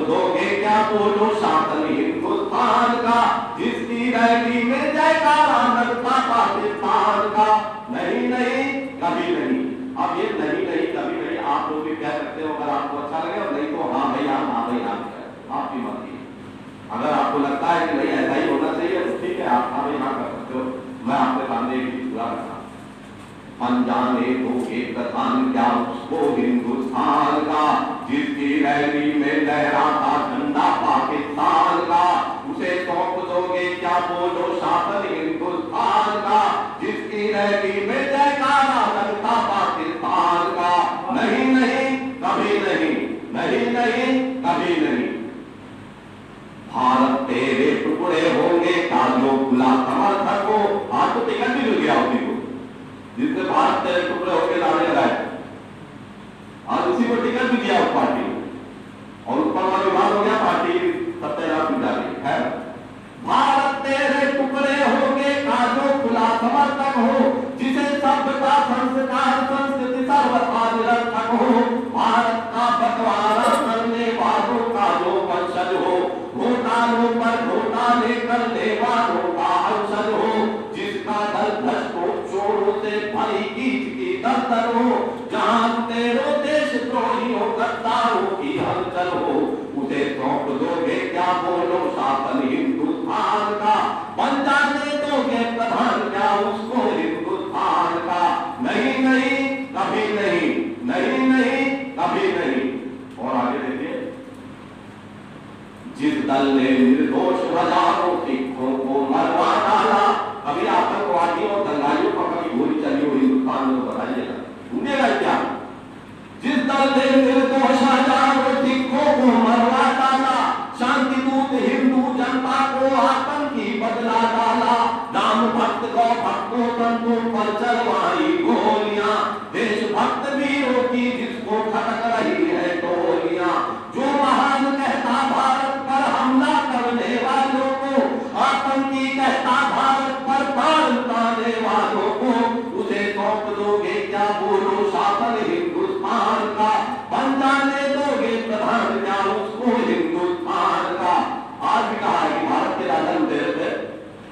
दोगे क्या बोलो शासन हिंदुस्तान का, जिसकी रैली में जयकारा लगता पाकिस्तान का। नहीं नहीं कभी नहीं। अब ये नहीं नहीं कभी नहीं आप लोग भी कह सकते हो अगर आपको अच्छा लगे, और नहीं तो हाँ भाई हाँ भाई हाँ, आपकी मर्जी। अगर आपको लगता है कि नहीं ऐसा ही होना चाहिए तो ठीक है, आप हाँ भाई हाँ कर सकते हो। मैं आपके सामने एक चीज पूरा रखा, अनजाने तो एक कथान क्या उसको हिंदुस्तान का, जिसकी रैली में लहराता झंडा पाकिस्तान का। उसे सौंप दोगे क्या बोलो शासन हिंदुस्तान का, जिसकी रैली में जयकारा लगता पाकिस्तान का। नहीं नहीं कभी नहीं, नहीं नहीं कभी नहीं। भारत तेरे टुकड़े होंगे का जो खुला समर्थक हो, आज तो टिकट भी मिल गया उसी को जिससे भारत तेरे टुकड़े होकर लाने लगाए, आज उसी को टिकट भी दिया उस पार्टी को, और उस पर वाला विवाद हो गया, पार्टी सत्यानाश मिटा गई है। भारत तेरे टुकड़े होंगे का जो खुला समर्थक हो, जिसे सभ्यता संस्कार संस्कृति सर्वथा निरर्थक हो। भारत का बंटवारा करने वालों का जो वंशज हो, घोटालों पर घोटाले करने वालों का अंशज हो। जिसका दल भ्रष्टों चोरों से भरी कीच की दलदल हो, जहां तेरो देशद्रोहियों गद्दारों की हलचल हो। उसे सौंप दोगे क्या बोलो शासन हिंदुस्तान का, बन जाने दोगे प्रधान क्या उसको हिंदुस्तान का। नहीं नहीं कभी नहीं, नहीं नहीं कभी नहीं। और आगे देखिए, जिस दल ने निर्दोष हजारों सिखों को मरवा डाला, अभी आतंकवादियों और दंगाइयों पर कभी गोली चली हो हिंदुस्तान में तो बताइएगा, सुनिएगा क्या। जिस दल ने निर्दोष हजारों सिखों को मरवा डाला, शांति दूत हिंदू जनता को आतंकी बदला डाला। राम भक्त गौ भक्तों संतों पर चलवाई गोलियां, देशभक्त वीरों की जिसको खटक रही है टोलियां। जो महान कहता भारत पर हमला करने वालों को, आतंकी कहता भारत पर बाण उतारने वालों को। उसे सौंप दोगे क्या बोलो शासन हिंदुस्तान का, बन जाने दोगे प्रधान क्या उसको हिंदुस्तान का। आज भी कहा है कि भारत के राजा लुटेरे थे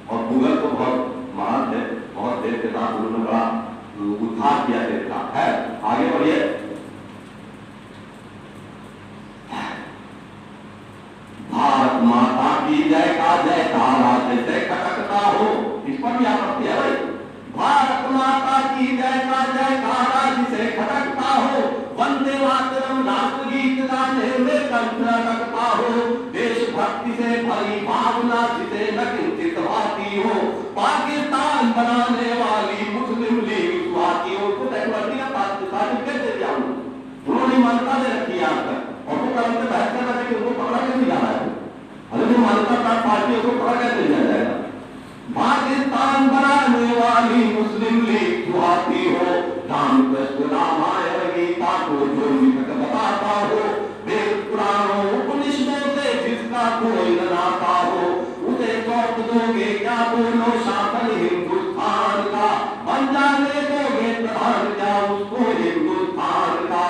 और मुगल को बहुत महान थे, बहुत देर के साथ उन्होंने बड़ा उद्धार किया देश का है। आगे बढ़िए, भारत माता की जय का जयकारा जैसे खटकता हो, इस पर भी आपत्ति है भाई। भारत माता की जय का जयकारा जिसे खटकता हो, वंदे मातरम राष्ट्र गीत गाने में कंठ रखता हो। देशभक्ति से भरी भावना जिसे न किंचित भाती हो, पाकिस्तान बनाने वाली मुस्लिम लीग स्वाति हो। उसको टेक्नोलॉजी का सर्टिफिकेट दे दिया उन्होंने, मान्यता दे रखी है आज तक, और वो कल से बहस कर रहे थे कि उनको पकड़ा कैसे जाना है। अगर वो मान्यता प्राप्त पार्टी को पकड़ा कैसे दिया जाएगा। पाकिस्तान बनाने वाली मुस्लिम लीग स्वाति हो, राम कृष्ण रामायण गीता को जो निकट बताता हो, वेद पुराणों उपनिषदों से जिसका कोई न नाता हो। उसे सौंप दोगे क्या बोलो शासन हिंदुस्तान का, बन जाने दोगे प्रधान क्या उसको हिंदुस्तान का।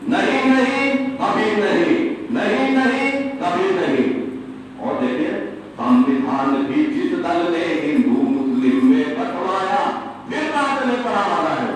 नहीं नहीं कभी नहीं, नहीं नहीं कभी नहीं। और देखिए, संविधान भी जिस दल ने हिंदू मुस्लिम में बंटवाया, फिर बात में पड़ा वाला है।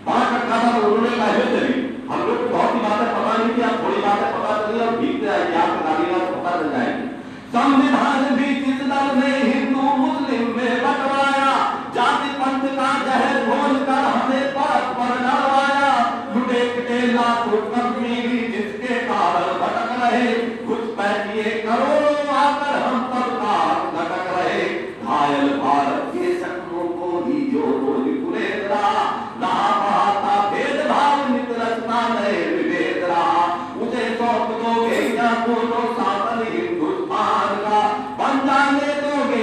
बात रखा था उन्होंने पहले से भी, हम लोग को बहुत ही बातें पता नहीं थी, अब थोड़ी बातें पता चली और भीगते आएगी, आपको गाली बात पता चल जाएगी। संविधान भी जिस दल ने हिंदू मुस्लिम में बंटवाया, जाति पंथ का जहर घोल कर हमें परत पर डरवाया। लुटे पिटे लाखों कश्मीरी जिसके कारण भटक रहे, घुसपैठिए करोड़ों आकर हम सबका भटक रहे। घायल भारत के शत्रुओं को ही जो रोज गुरेज रहा, बहाता भेदभाव नित रचना नए विभेद रहा। उसे सौंप दोगे क्या बोलो शासन हिंदुस्तान का, बन जाने दोगे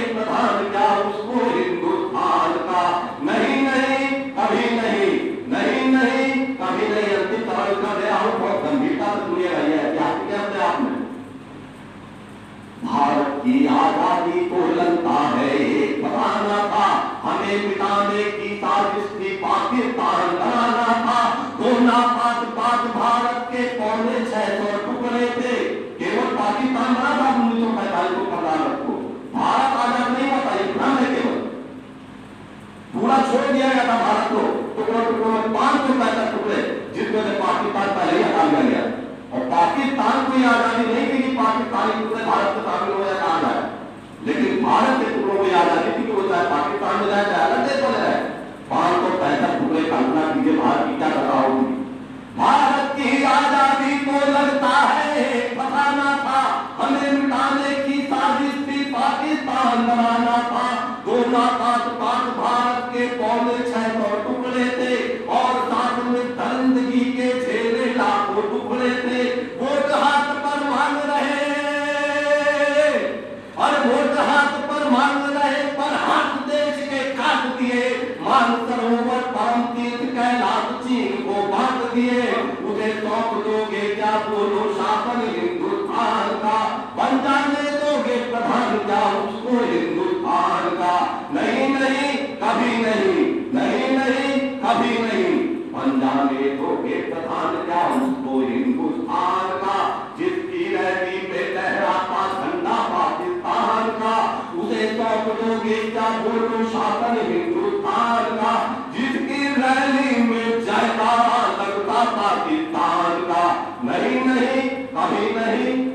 क्या उसको हिंदुस्तान का? नहीं नहीं कभी नहीं, नहीं नहीं कभी नहीं। अनजाने धोखे प्रधान क्या उसको हिंदुस्तान का? जिसकी रैली पे लहराता झंडा पाकिस्तान का, उसे सौंप दोगे क्या बोलो शासन हिंदुस्तान का? जिसकी रैली में जयकारा लगता पाकिस्तान का? नहीं नहीं कभी नहीं